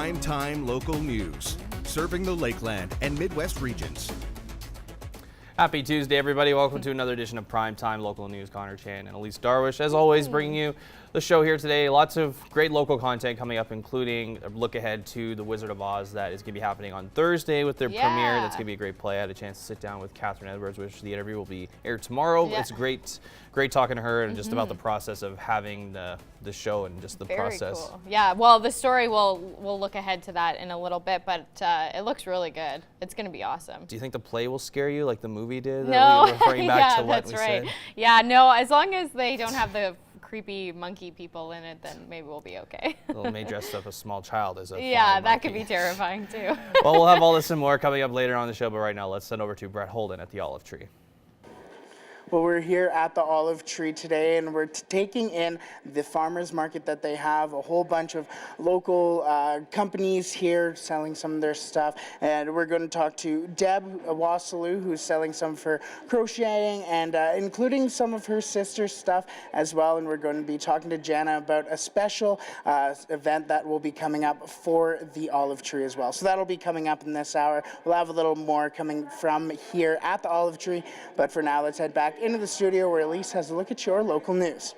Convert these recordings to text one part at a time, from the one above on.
Prime Time Local News, serving the Lakeland and Midwest regions. Happy Tuesday, everybody. Welcome to another edition of Prime Time Local News. Connor Chan and Elise Darwish, as always, bringing you the show here today. Lots of great local content coming up, including a look ahead to The Wizard of Oz that is going to be happening on Thursday with their premiere. That's going to be a great play. I had a chance to sit down with Catherine Edwards, which the interview will be aired tomorrow. Yeah. It's great talking to her and just about the process of having the show and just the process. Cool. Yeah, well, the story, we'll look ahead to that in a little bit, but it looks really good. It's going to be awesome. Do you think the play will scare you like the movie did? No, referring back to what that's we right. said? Yeah, no, as long as they don't have the creepy monkey people in it, then maybe we'll be okay. Well, may dress up a small child as a yeah, that could be terrifying too. Well, we'll have all this and more coming up later on the show, but right now let's send over to Brett Holden at the Olive Tree. Well, we're here at the Olive Tree today, and we're taking in the farmers market that they have. A whole bunch of local companies here selling some of their stuff. And we're going to talk to Deb Wasaloo, who's selling some for crocheting and including some of her sister's stuff as well. And we're going to be talking to Jana about a special event that will be coming up for the Olive Tree as well. So that'll be coming up in this hour. We'll have a little more coming from here at the Olive Tree. But for now, let's head back into the studio where Elise has a look at your local news.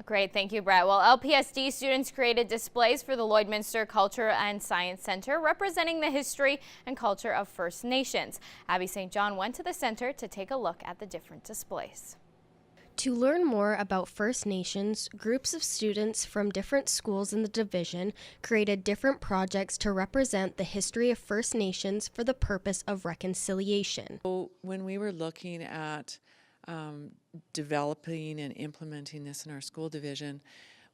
Great, thank you, Brett. Well, LPSD students created displays for the Lloydminster Culture and Science Center representing the history and culture of First Nations. Abby St. John went to the center to take a look at the different displays. To learn more about First Nations, groups of students from different schools in the division created different projects to represent the history of First Nations for the purpose of reconciliation. So when we were looking at developing and implementing this in our school division,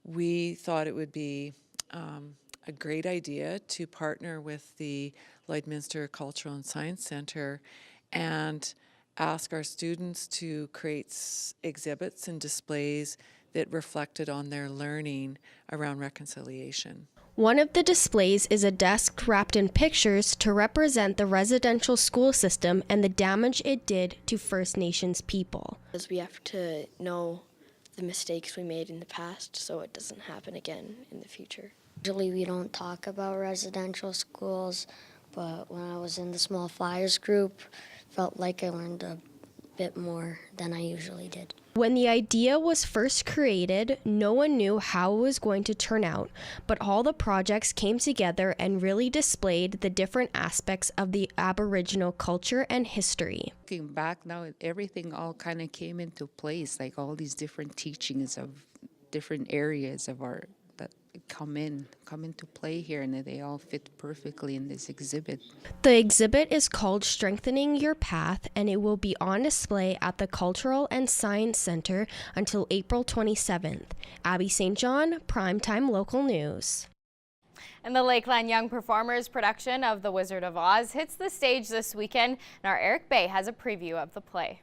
we thought it would be a great idea to partner with the Lloydminster Cultural and Science Center and ask our students to create exhibits and displays that reflected on their learning around reconciliation. One of the displays is a desk wrapped in pictures to represent the residential school system and the damage it did to First Nations people. Because we have to know the mistakes we made in the past so it doesn't happen again in the future. Usually we don't talk about residential schools, but when I was in the Small Flyers group, felt like I learned a bit more than I usually did. When the idea was first created, no one knew how it was going to turn out, but all the projects came together and really displayed the different aspects of the Aboriginal culture and history. Looking back now, everything all kind of came into place, like all these different teachings of different areas of our that come into play here, and they all fit perfectly in this exhibit. The exhibit is called Strengthening Your Path, and it will be on display at the Cultural and Science Center until April 27th. Abby St. John, Primetime Local News. And the Lakeland Young Performers production of The Wizard of Oz hits the stage this weekend, and our Eric Bay has a preview of the play.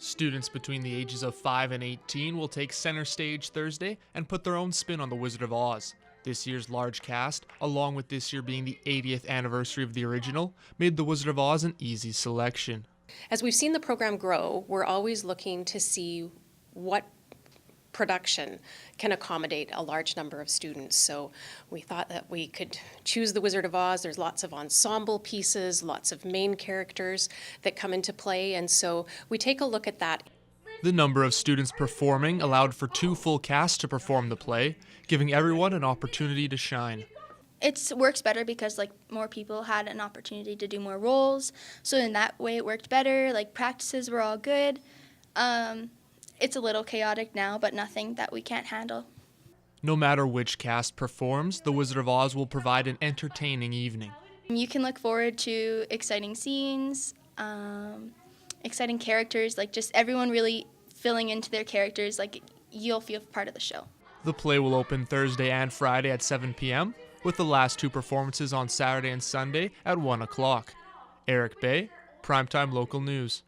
Students between the ages of 5 and 18 will take center stage Thursday and put their own spin on The Wizard of Oz. This year's large cast, along with this year being the 80th anniversary of the original, made The Wizard of Oz an easy selection. As we've seen the program grow, we're always looking to see what production can accommodate a large number of students. So we thought that we could choose The Wizard of Oz. There's lots of ensemble pieces, lots of main characters that come into play, and so we take a look at that. The number of students performing allowed for 2 full casts to perform the play, giving everyone an opportunity to shine. It works better because more people had an opportunity to do more roles, so in that way it worked better. Practices were all good. It's a little chaotic now, but nothing that we can't handle. No matter which cast performs, The Wizard of Oz will provide an entertaining evening. You can look forward to exciting scenes, exciting characters, just everyone really filling into their characters. You'll feel part of the show. The play will open Thursday and Friday at 7 p.m., with the last 2 performances on Saturday and Sunday at 1 o'clock. Eric Bay, Primetime Local News.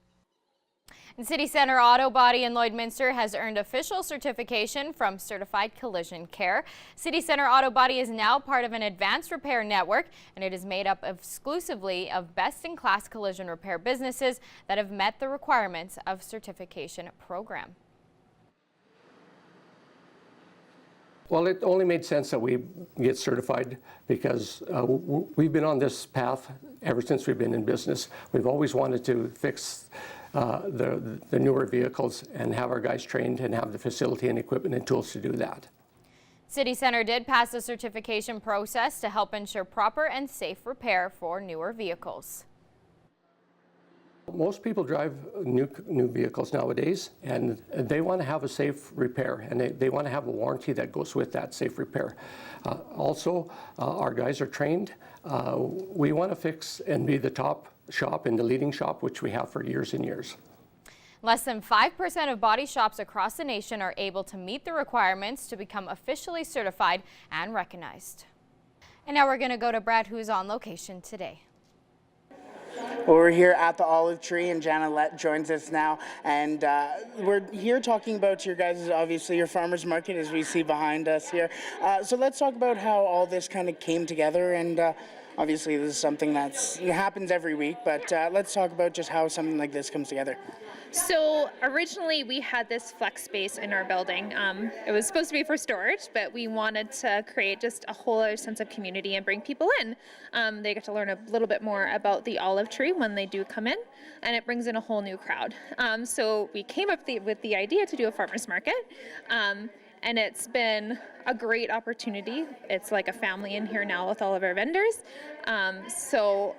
And City Center Auto Body in Lloydminster has earned official certification from Certified Collision Care. City Center Auto Body is now part of an advanced repair network, and it is made up exclusively of best-in-class collision repair businesses that have met the requirements of certification program. Well, it only made sense that we get certified because we've been on this path ever since we've been in business. We've always wanted to fix the newer vehicles and have our guys trained and have the facility and equipment and tools to do that. City Center did pass the certification process to help ensure proper and safe repair for newer vehicles. Most people drive new vehicles nowadays, and they want to have a safe repair, and they want to have a warranty that goes with that safe repair. Also, our guys are trained. We want to fix and be the top shop and the leading shop, which we have for years and years. Less than 5% of body shops across the nation are able to meet the requirements to become officially certified and recognized. And now we're going to go to Brad, who's on location today. Well, we're here at the Olive Tree, and Janalette joins us now, and we're here talking about your guys' obviously your farmers market, as we see behind us here. So let's talk about how all this kind of came together, and obviously this is something that happens every week, but let's talk about just how something like this comes together. So originally we had this flex space in our building. It was supposed to be for storage, but we wanted to create just a whole other sense of community and bring people in. They get to learn a little bit more about the Olive Tree when they do come in, and it brings in a whole new crowd. So we came up with the idea to do a farmers market, and it's been a great opportunity. It's like a family in here now with all of our vendors. So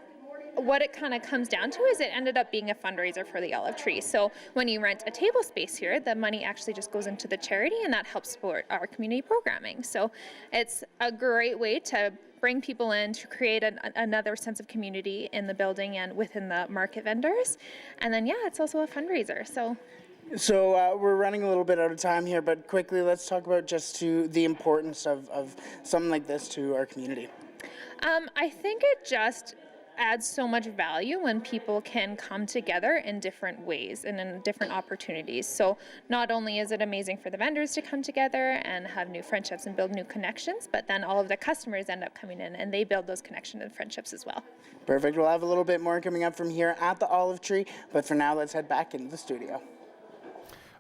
what it kind of comes down to is it ended up being a fundraiser for the Olive Tree. So when you rent a table space here, the money actually just goes into the charity, and that helps support our community programming. So it's a great way to bring people in, to create another sense of community in the building and within the market vendors. And then, yeah, it's also a fundraiser. So we're running a little bit out of time here, but quickly let's talk about just the importance of something like this to our community. I think it just adds so much value when people can come together in different ways and in different opportunities. So not only is it amazing for the vendors to come together and have new friendships and build new connections, but then all of the customers end up coming in and they build those connections and friendships as well. Perfect. We'll have a little bit more coming up from here at the Olive Tree, but for now let's head back into the studio.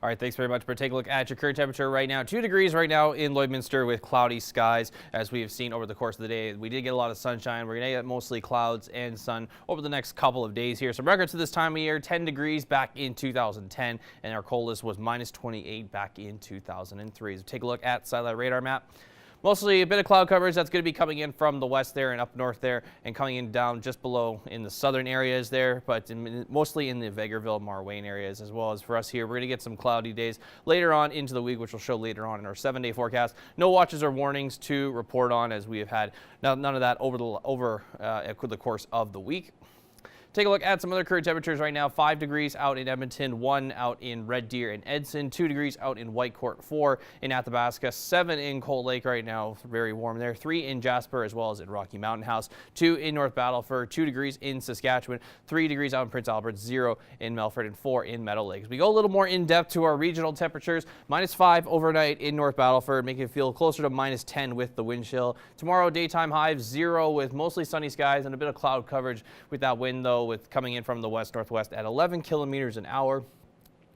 All right, thanks very much. But take a look at your current temperature right now. 2 degrees right now in Lloydminster with cloudy skies. As we have seen over the course of the day, we did get a lot of sunshine. We're going to get mostly clouds and sun over the next couple of days here. Some records to this time of year, 10 degrees back in 2010, and our coldest was minus 28 back in 2003. So take a look at satellite radar map. Mostly a bit of cloud coverage that's going to be coming in from the west there and up north there and coming in down just below in the southern areas there, but mostly in the Vegreville, Marwayne areas, as well as for us here. We're going to get some cloudy days later on into the week, which will show later on in our 7-day forecast. No watches or warnings to report on, as we have had none of that over the course of the week. Take a look at some other current temperatures right now. 5 degrees out in Edmonton, 1 out in Red Deer and Edson, 2 degrees out in Whitecourt, 4 in Athabasca, 7 in Cold Lake right now, very warm there, 3 in Jasper as well as in Rocky Mountain House, 2 in North Battleford, 2 degrees in Saskatchewan, 3 degrees out in Prince Albert, 0 in Melfort, and 4 in Meadow Lake. As we go a little more in depth to our regional temperatures, -5 overnight in North Battleford, making it feel closer to -10 with the wind chill. Tomorrow, daytime highs 0 with mostly sunny skies and a bit of cloud coverage with that wind though, with coming in from the west-northwest at 11 kilometers an hour.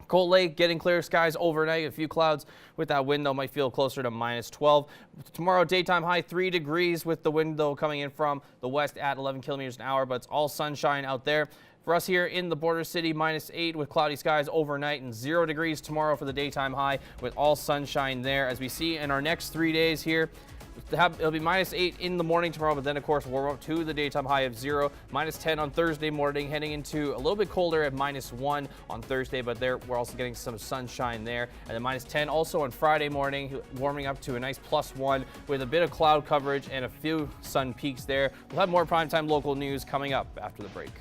Cold Lake getting clear skies overnight. A few clouds with that wind though might feel closer to -12. Tomorrow daytime high 3 degrees with the wind though coming in from the west at 11 kilometers an hour, but it's all sunshine out there. For us here in the border city, -8 with cloudy skies overnight and 0 degrees tomorrow for the daytime high with all sunshine there. As we see in our next 3 days here, it'll be -8 in the morning tomorrow, but then of course warm up to the daytime high of 0, -10 on Thursday morning, heading into a little bit colder at -1 on Thursday, but there we're also getting some sunshine there. And then -10 also on Friday morning, warming up to a nice +1 with a bit of cloud coverage and a few sun peaks there. We'll have more primetime local news coming up after the break.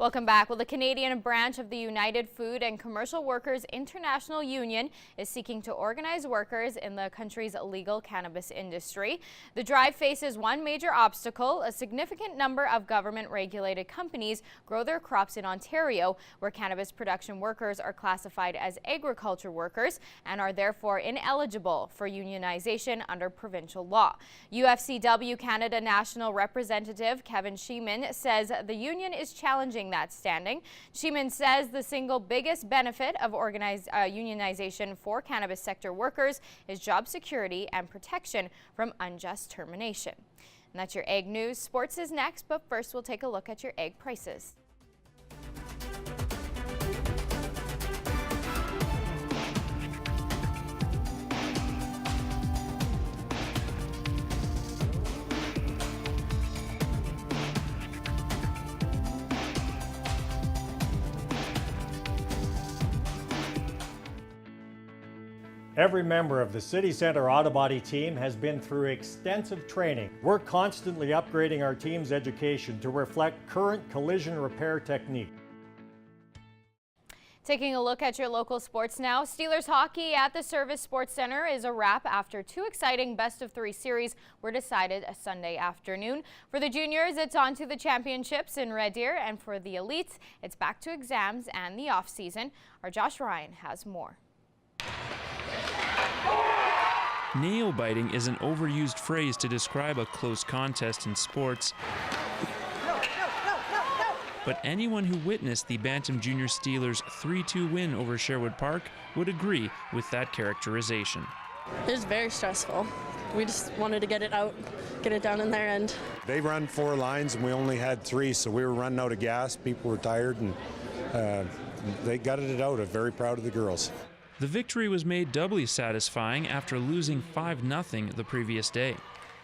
Welcome back. Well, the Canadian branch of the United Food and Commercial Workers International Union is seeking to organize workers in the country's legal cannabis industry. The drive faces one major obstacle. A significant number of government-regulated companies grow their crops in Ontario, where cannabis production workers are classified as agriculture workers and are therefore ineligible for unionization under provincial law. UFCW Canada National Representative Kevin Sheeman says the union is challenging that standing. Sheeman says the single biggest benefit of unionization for cannabis sector workers is job security and protection from unjust termination. And that's your Ag News. Sports is next, but first we'll take a look at your egg prices. Every member of the City Centre Auto Body team has been through extensive training. We're constantly upgrading our team's education to reflect current collision repair technique. Taking a look at your local sports now. Steelers hockey at the Service Sports Centre is a wrap after two exciting best-of-3 series were decided a Sunday afternoon. For the juniors, it's on to the championships in Red Deer, and for the elites, it's back to exams and the off-season. Our Josh Ryan has more. Nail biting is an overused phrase to describe a close contest in sports. But anyone who witnessed the Bantam Junior Steelers' 3-2 win over Sherwood Park would agree with that characterization. It was very stressful. We just wanted to get it out, get it down in their end. They run 4 lines and we only had 3, so we were running out of gas. People were tired and they gutted it out. I'm very proud of the girls. The victory was made doubly satisfying after losing 5-0 the previous day.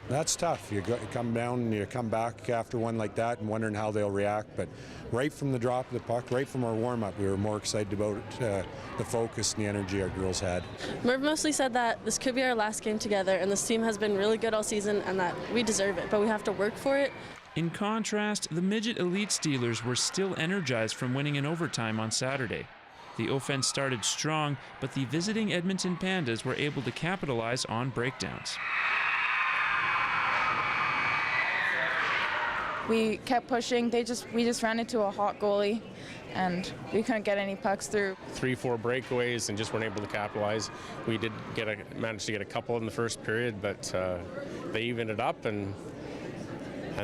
That's tough. You come down and you come back after one like that and wondering how they'll react. But right from the drop of the puck, right from our warm-up, we were more excited about the focus and the energy our girls had. Merv mostly said that this could be our last game together, and this team has been really good all season and that we deserve it, but we have to work for it. In contrast, the midget elite Steelers were still energized from winning in overtime on Saturday. The offense started strong, but the visiting Edmonton Pandas were able to capitalize on breakdowns. We kept pushing. We just ran into a hot goalie, and we couldn't get any pucks through. 3-4 breakaways and just weren't able to capitalize. We did manage to get a couple in the first period, but they evened it up, and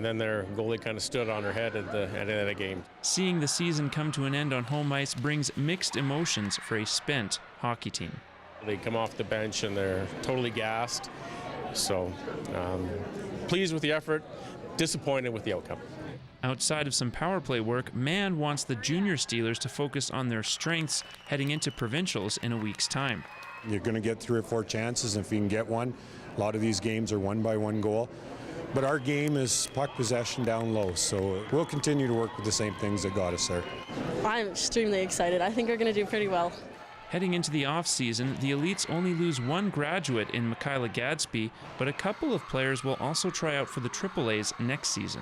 then their goalie kind of stood on her head at the end of the game. Seeing the season come to an end on home ice brings mixed emotions for a spent hockey team. They come off the bench and they're totally gassed. So pleased with the effort, disappointed with the outcome. Outside of some power play work, Mann wants the junior Steelers to focus on their strengths heading into provincials in a week's time. You're going to get 3 or 4 chances, and if you can get one, a lot of these games are won by 1 goal. But our game is puck possession down low, so we'll continue to work with the same things that got us there. I'm extremely excited. I think we're going to do pretty well. Heading into the off-season, the elites only lose 1 graduate in Michaela Gadsby, but a couple of players will also try out for the AAAs next season.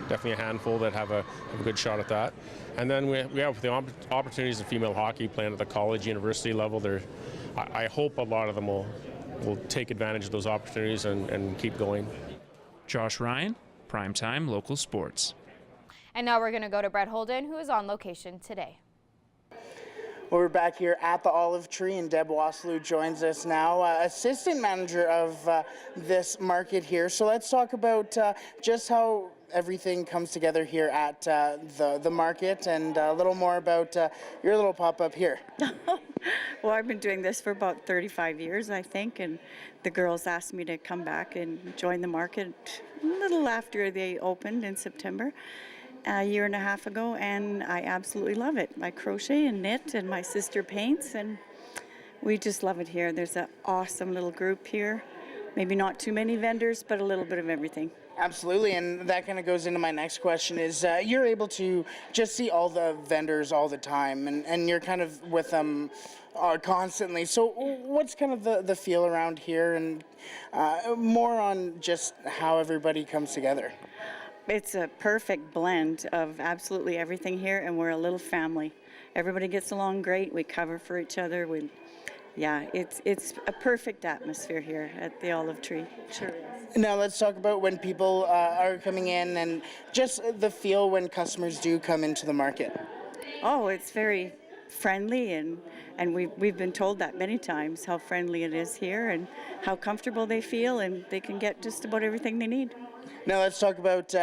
Definitely a handful that have a good shot at that. And then we have the opportunities in female hockey playing at the college, university level. I hope a lot of them will take advantage of those opportunities and keep going. Josh Ryan, Primetime Local Sports. And now we're going to go to Brett Holden, who is on location today. Well, we're back here at the Olive Tree, and Deb Wasselou joins us now, assistant manager of this market here. So let's talk about just how everything comes together here at the market, and a little more about your little pop-up here. Well, I've been doing this for about 35 years, I think, and the girls asked me to come back and join the market a little after they opened in September. A year and a half ago, and I absolutely love it. I crochet and knit, and my sister paints, and we just love it here. There's an awesome little group here. Maybe not too many vendors, but a little bit of everything. Absolutely, and that kind of goes into my next question is you're able to just see all the vendors all the time, and you're kind of with them constantly. So what's kind of the feel around here, and more on just how everybody comes together? It's a perfect blend of absolutely everything here, and we're a little family. Everybody gets along great. We cover for each other. It's a perfect atmosphere here at the Olive Tree. Sure is. Now let's talk about when people are coming in and just the feel when customers do come into the market. Oh, it's very friendly, and we've been told that many times, how friendly it is here and how comfortable they feel, and they can get just about everything they need. Now let's talk about,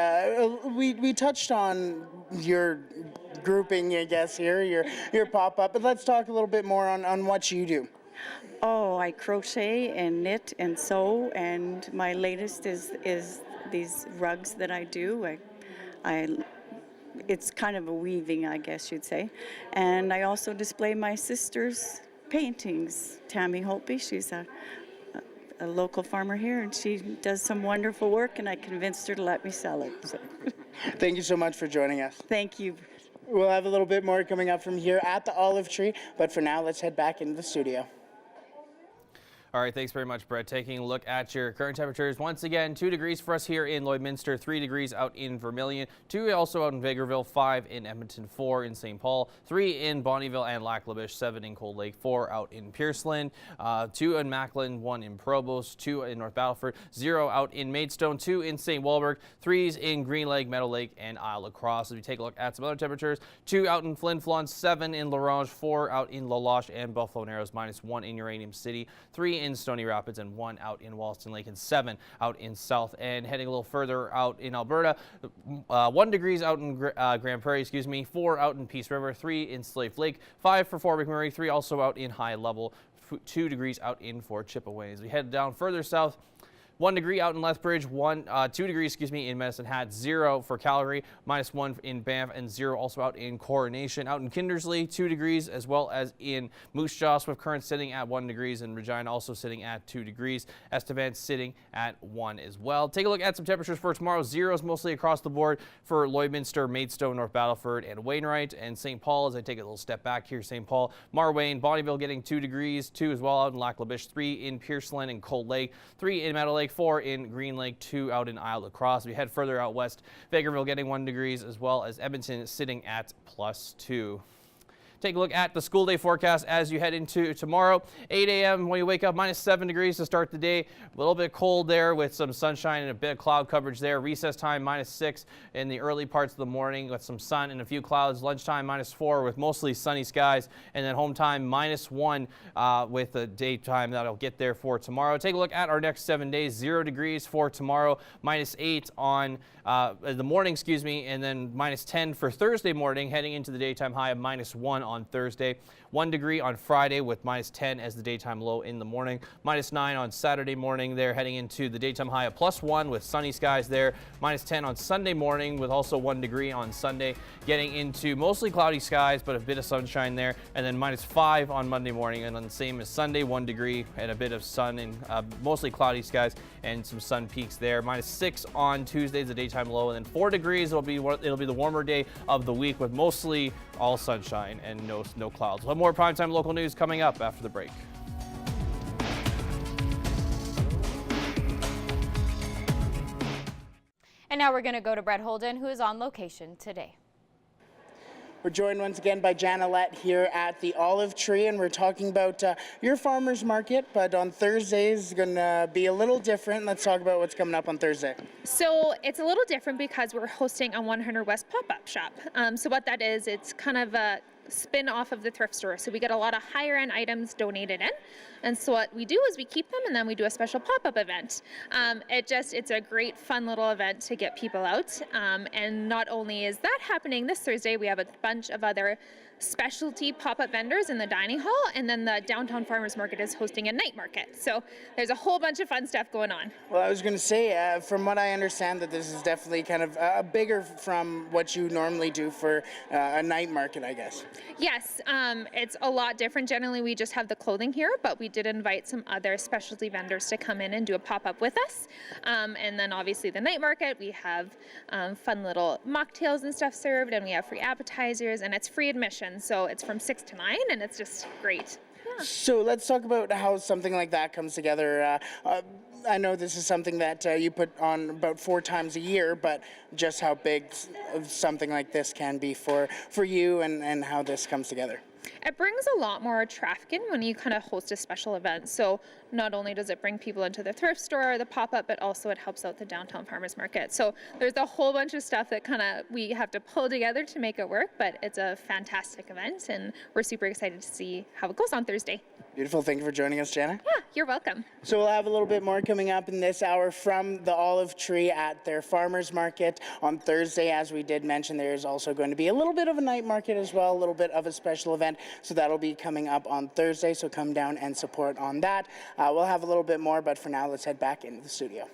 we touched on your grouping, I guess, here, your pop-up, but let's talk a little bit more on what you do. Oh, I crochet and knit and sew, and my latest is these rugs that I do. It's kind of a weaving, I guess you'd say. And I also display my sister's paintings. Tammy Holtby, she's a local farmer here, and she does some wonderful work, and I convinced her to let me sell it. So. Thank you so much for joining us. Thank you. We'll have a little bit more coming up from here at the Olive Tree, but for now, let's head back into the studio. All right, thanks very much, Brett. Taking a look at your current temperatures. Once again, 2 degrees for us here in Lloydminster, 3 degrees out in Vermilion, 2 also out in Vegreville, 5 in Edmonton, 4 in St. Paul, 3 in Bonnyville and Lac La Biche, 7 in Cold Lake, 4 out in Pierceland, 2 in Macklin, 1 in Provost, 2 in North Battleford, 0 out in Maidstone, 2 in St. Walburg, 3s in Green Lake, Meadow Lake, and Isle La Crosse. As we take a look at some other temperatures, 2 out in Flin Flon, 7 in La Ronge, 4 out in La Loche and Buffalo Narrows, -1 in Uranium City, 3 in Stony Rapids, and 1 out in Wollaston Lake, and 7 out in South End. Heading a little further out in Alberta, 1 degrees out in Grand Prairie, 4 out in Peace River, 3 in Slave Lake, 5 for Fort McMurray, 3 also out in High Level, 2 degrees out in Fort Chippewa. As we head down further south, 1 degree out in Lethbridge, 2 degrees, in Medicine Hat, 0 for Calgary, -1 in Banff, and 0 also out in Coronation. Out in Kindersley, 2 degrees, as well as in Moose Jaw, Swift Current sitting at 1 degrees, and Regina also sitting at 2 degrees. Estevan sitting at 1 as well. Take a look at some temperatures for tomorrow. Zeros mostly across the board for Lloydminster, Maidstone, North Battleford, and Wainwright, and St. Paul. As I take a little step back here, St. Paul, Marwayne, Bonnyville getting 2 degrees, 2 as well out in Lac La Biche, 3 in Pierceland and Cold Lake, 3 in Meadow Lake, 4 in Green Lake, 2 out in Isle La Crosse. We head further out west, Vegreville getting 1 degrees, as well as Edmonton sitting at +2. Take a look at the school day forecast as you head into tomorrow. 8 a.m. when you wake up, -7 degrees to start the day. A little bit cold there with some sunshine and a bit of cloud coverage there. Recess time, -6 in the early parts of the morning with some sun and a few clouds. Lunchtime, -4 with mostly sunny skies. And then home time, -1 with the daytime that'll get there for tomorrow. Take a look at our next 7 days. 0 degrees for tomorrow, -8 on the morning, and then -10 for Thursday morning, heading into the daytime high of -1 on Thursday. 1 degree on Friday with -10 as the daytime low in the morning. -9 on Saturday morning there, heading into the daytime high of +1 with sunny skies there. -10 on Sunday morning with also 1 degree on Sunday, getting into mostly cloudy skies but a bit of sunshine there. And then -5 on Monday morning, and then the same as Sunday, 1 degree and a bit of sun and mostly cloudy skies and some sun peaks there. -6 on Tuesday is the daytime low, and then 4 degrees. It'll be the warmer day of the week with mostly all sunshine and no clouds. We'll have more primetime local news coming up after the break. And now we're going to go to Brett Holden, who is on location today. We're joined once again by Janalette here at the Olive Tree, and we're talking about your farmers market, but on Thursday is going to be a little different. Let's talk about what's coming up on Thursday. So it's a little different because we're hosting a 100 West pop-up shop. So what that is, it's kind of a spin off of the thrift store. So we get a lot of higher end items donated in. And so what we do is we keep them, and then we do a special pop-up event. It's a great fun little event to get people out. And not only is that happening this Thursday, we have a bunch of other specialty pop-up vendors in the dining hall, and then the downtown farmers market is hosting a night market. So there's a whole bunch of fun stuff going on. Well, I was going to say, from what I understand, that this is definitely kind of bigger from what you normally do for a night market, I guess. Yes, it's a lot different. Generally, we just have the clothing here, but we did invite some other specialty vendors to come in and do a pop-up with us. And then obviously the night market, we have fun little mocktails and stuff served, and we have free appetizers, and it's free admission. So it's from 6 to 9, and it's just great. Yeah. So let's talk about how something like that comes together. I know this is something that you put on about 4 times a year, but just how big something like this can be for you and how this comes together. It brings a lot more traffic in when you kind of host a special event. So not only does it bring people into the thrift store or the pop-up, but also it helps out the downtown farmers market. So there's a whole bunch of stuff that kind of we have to pull together to make it work, but it's a fantastic event and we're super excited to see how it goes on Thursday. Beautiful. Thank you for joining us, Jana. Yeah, you're welcome. So we'll have a little bit more coming up in this hour from the Olive Tree at their farmers market on Thursday. As we did mention, there is also going to be a little bit of a night market as well, a little bit of a special event. So that'll be coming up on Thursday. So come down and support on that. We'll have a little bit more, but for now, let's head back into the studio.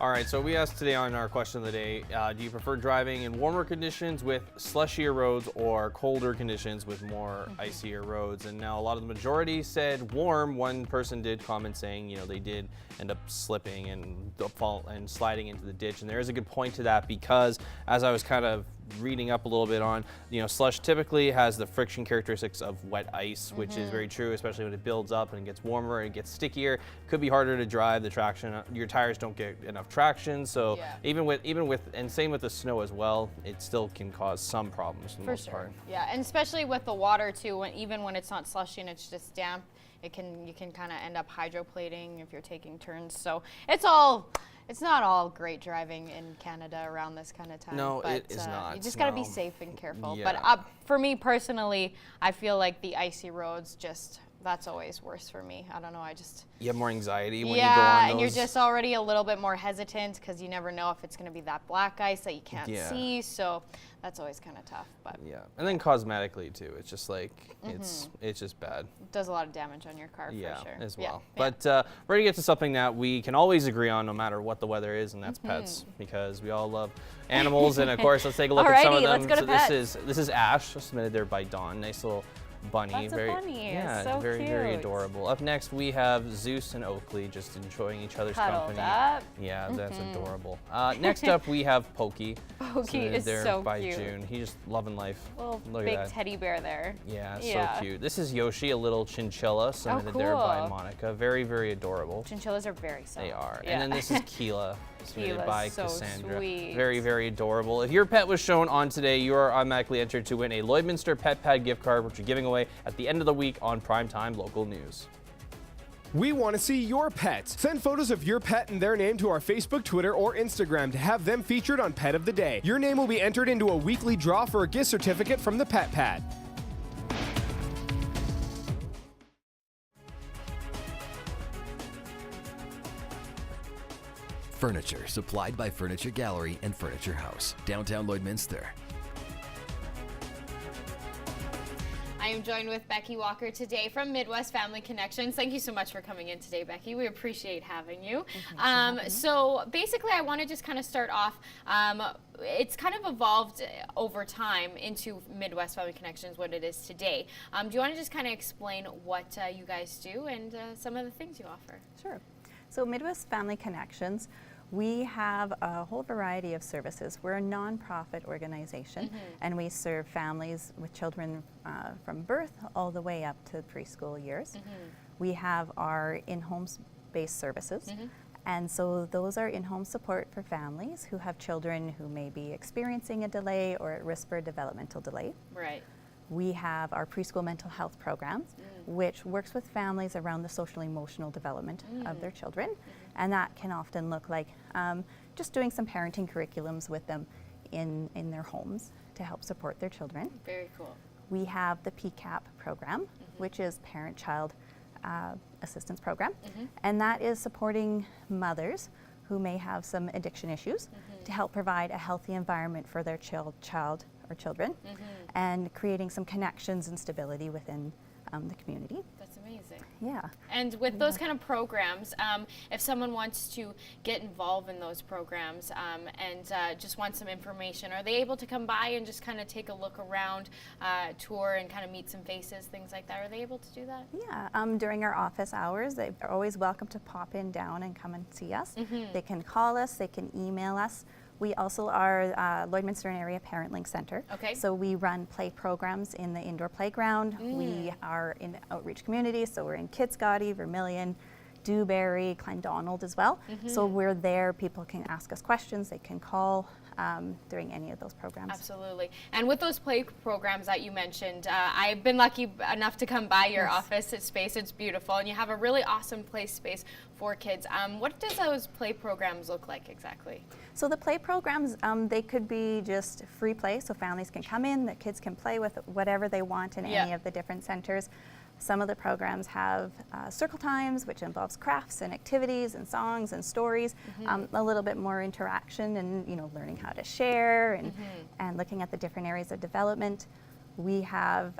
All right, so we asked today on our question of the day, do you prefer driving in warmer conditions with slushier roads or colder conditions with more icier roads? And now a lot of the majority said warm. One person did comment saying, you know, they did end up slipping and sliding into the ditch. And there is a good point to that because as I was kind of reading up a little bit on, you know, slush typically has the friction characteristics of wet ice, which is very true, especially when it builds up and it gets warmer and it gets stickier. Could be harder to drive. The traction, your tires don't get enough traction. So even with, and same with the snow as well, it still can cause some problems for the most part. Yeah, and especially with the water too, even when it's not slushy and it's just damp, you can kind of end up hydroplating if you're taking turns. So it's not all great driving in Canada around this kind of time. No, but, it is not. You just got to be safe and careful. Yeah. But for me personally, I feel like the icy roads that's always worse for me. I don't know, You have more anxiety when you go on yeah, those. and you're just already a little bit more hesitant because you never know if it's going to be that black ice that you can't see. So that's always kind of tough. But yeah, and then cosmetically too. It's just like it's just bad. It does a lot of damage on your car for sure. As well. Yeah. But we're gonna get to something that we can always agree on no matter what the weather is, and that's pets, because we all love animals. And of course, let's take a look at some of them. Let's go to so pets. this is Ash, submitted there by Dawn. Nice little bunny. That's a bunny. Yeah, So very cute. adorable. Up next we have Zeus and Oakley just enjoying each other's Cuddled company. up. Yeah, that's adorable. Next up we have Pokey. Pokey submitted is there so by cute. June. He's just loving life. Little Look big at that. teddy bear there. Yeah, so cute. This is Yoshi, a little chinchilla, submitted there by cool. Monica. Very adorable. Chinchillas are very soft. They are. Yeah. And then this is Keela, submitted Keela's by so Cassandra. sweet. Very adorable. If your pet was shown on today, you are automatically entered to win a Lloydminster Pet Pad gift card, which we're giving away at the end of the week on Primetime Local News. We want to see your pets. Send photos of your pet and their name to our Facebook, Twitter, or Instagram to have them featured on Pet of the Day. Your name will be entered into a weekly draw for a gift certificate from the Pet Pad. Furniture supplied by Furniture Gallery and Furniture House, downtown Lloydminster. I am joined with Becky Walker today from Midwest Family Connections. Thank you so much for coming in today, Becky. We appreciate having you. So basically, I want to just kind of start off. It's kind of evolved over time into Midwest Family Connections, what it is today. Do you want to just kind of explain what you guys do and some of the things you offer? Sure. So Midwest Family Connections, we have a whole variety of services. We're a nonprofit organization, and we serve families with children from birth all the way up to preschool years. We have our in-home based services, and so those are in-home support for families who have children who may be experiencing a delay or at risk for a developmental delay. Right. We have our preschool mental health programs, which works with families around the social emotional development of their children. And that can often look like just doing some parenting curriculums with them in their homes to help support their children. Very cool. We have the PCAP program, which is Parent-Child Assistance Program. And that is supporting mothers who may have some addiction issues to help provide a healthy environment for their child or children, and creating some connections and stability within the community. That's amazing. Yeah. And with those kind of programs, if someone wants to get involved in those programs and just want some information, are they able to come by and just kind of take a look around, tour and kind of meet some faces, things like that? Are they able to do that? Yeah, during our office hours, they're always welcome to pop in down and come and see us. They can call us, they can email us. We also are Lloydminster and Area Parent Link Center. Okay. So we run play programs in the indoor playground. We are in outreach communities, so we're in Kitscotty, Vermilion, Dewberry, Clondonald as well. So we're there. People can ask us questions. They can call during any of those programs. Absolutely. And with those play programs that you mentioned, I've been lucky enough to come by your office space. It's beautiful, and you have a really awesome play space for kids. What does those play programs look like exactly? So the play programs, they could be just free play, so families can come in, the kids can play with whatever they want in any of the different centers. Some of the programs have circle times, which involves crafts and activities and songs and stories, a little bit more interaction and learning how to share and looking at the different areas of development. We have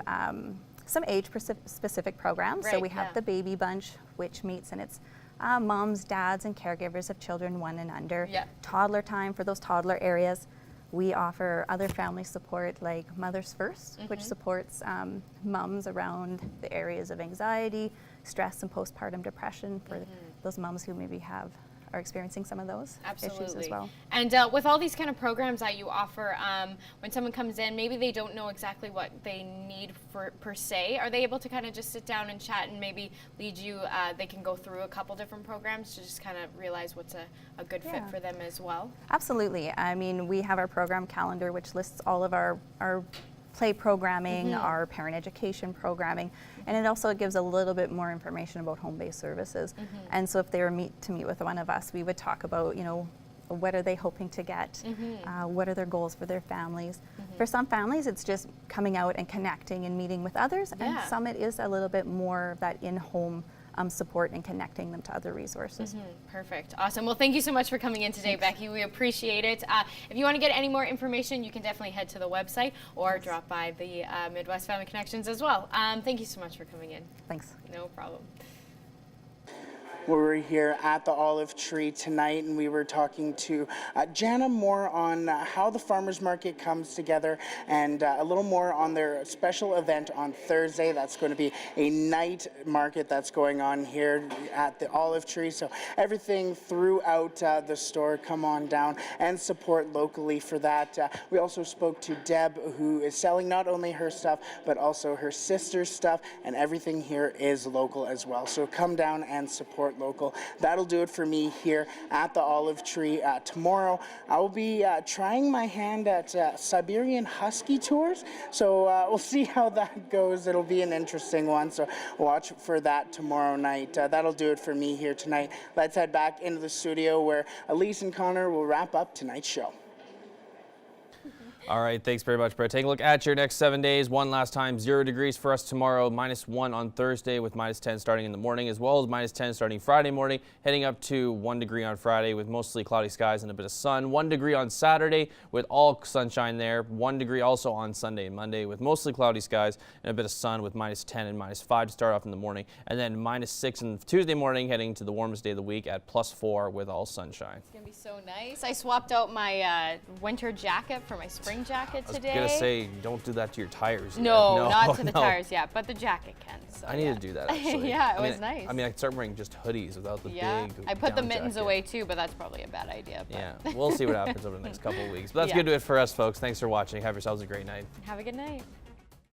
some age-specific programs. So we have the Baby Bunch, which meets and it's moms, dads, and caregivers of children 1 and under. Toddler time for those toddler areas. We offer other family support like Mothers First, which supports moms around the areas of anxiety, stress, and postpartum depression for those moms who maybe are experiencing some of those issues as well. And with all these kind of programs that you offer, when someone comes in, maybe they don't know exactly what they need per se. Are they able to kind of just sit down and chat and maybe lead you? They can go through a couple different programs to just kind of realize what's a good fit for them as well? Absolutely. I mean, we have our program calendar, which lists all of our play programming, our parent education programming, and it also gives a little bit more information about home-based services. And so if they were to meet with one of us, we would talk about, what are they hoping to get? What are their goals for their families? For some families, it's just coming out and connecting and meeting with others, and some it is a little bit more of that in-home support and connecting them to other resources. Perfect. Awesome. Well, thank you so much for coming in today, Becky. We appreciate it. If you want to get any more information, you can definitely head to the website or drop by the Midwest Family Connections as well. Thank you so much for coming in. Thanks. No problem. We're here at the Olive Tree tonight, and we were talking to Jana more on how the farmers market comes together and a little more on their special event on Thursday. That's going to be a night market that's going on here at the Olive Tree. So everything throughout the store, come on down and support locally for that. We also spoke to Deb, who is selling not only her stuff, but also her sister's stuff, and everything here is local as well. So come down and support local. That'll do it for me here at the Olive Tree. Tomorrow I will be trying my hand at Siberian Husky tours, so we'll see how that goes. It'll be an interesting one, so watch for that tomorrow night. That'll do it for me here tonight. Let's head back into the studio where Elise and Connor will wrap up tonight's show. All right, thanks very much, Brett. Take a look at your next 7 days. One last time, 0 degrees for us tomorrow, -1 on Thursday with -10 starting in the morning, as well as -10 starting Friday morning, heading up to 1 degree on Friday with mostly cloudy skies and a bit of sun. 1 degree on Saturday with all sunshine there. 1 degree also on Sunday and Monday with mostly cloudy skies and a bit of sun with -10 and -5 to start off in the morning. And then -6 on Tuesday morning, heading to the warmest day of the week at +4 with all sunshine. It's going to be so nice. I swapped out my winter jacket for my spring jacket today. I was gonna say, don't do that to your tires. No, not to the tires yet, but the jacket can. So I need to do that actually. Yeah, it was nice. I mean, I could start wearing just hoodies without the big I put the mittens jacket. away too, but that's probably a bad idea. But. Yeah, we'll see what happens over the next couple of weeks. But that's good to it for us, folks. Thanks for watching. Have yourselves a great night. Have a good night.